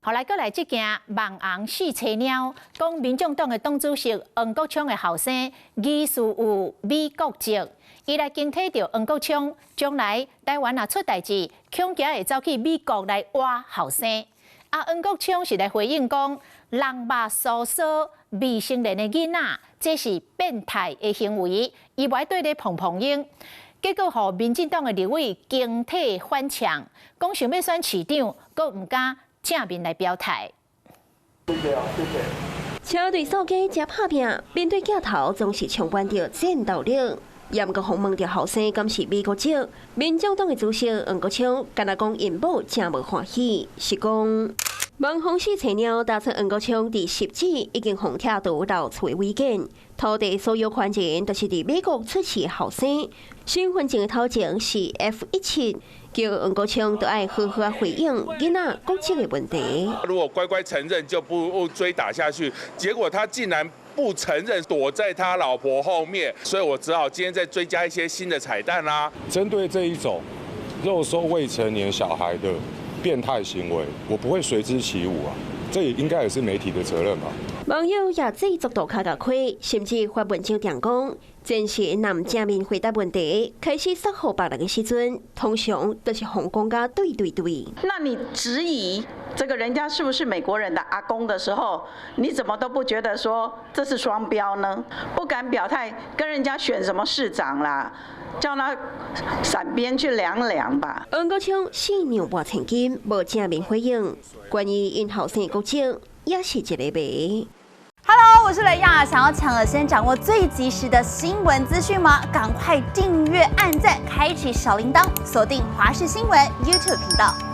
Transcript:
后来，搁来这件望红四菜鸟，讲民众党的党主席黄国昌的后生疑似有美国籍，伊来警惕着黄国昌将来台湾若出代志，恐惊会走去美国来挖后生。黄国昌是来回应讲，人肉搜索未成年的囡仔，这是变态的行为，伊袂对咧碰碰硬。结果，互民进党的立委惊体反呛，讲想要选市长，阁唔敢正面来表态。车队扫街才拍拼，面对镜头总是充满着战斗力。严格访问着后生敢是美国籍，民众党的主席黄国昌，敢若讲因某真无欢喜，是讲。望红四菜鸟打出黄国昌伫10指已经红铁道到厝的违建，土地所有权人都是伫美国出世的后生，身份证的头前是 F17，叫黄国昌都爱好好回应囡仔国籍的问题。如果乖乖承认，就不追打下去。结果他竟然不承认，躲在他老婆后面，所以我只好今天再追加一些新的彩蛋啦。针对这一种肉搜未成年小孩的变态行为，我不会随之起舞啊，这也应该也是媒体的责任吧。网友也制作度较开，甚至发文章点讲，真是男正面回答问题，开始说好别人的时阵，通常都是红公家对。那你质疑这个人家是不是美国人的阿公的时候，你怎么都不觉得说这是双标呢？不敢表态，跟人家选什么市长啦？叫他闪边去量量吧。黄国昌4年半千金，无正面回应。关于因后生国籍，也是一个谜。Hello， 我是雷亚，想要抢先掌握最及时的新闻资讯吗？赶快订阅、按赞、开启小铃铛，锁定华视新闻 YouTube 频道。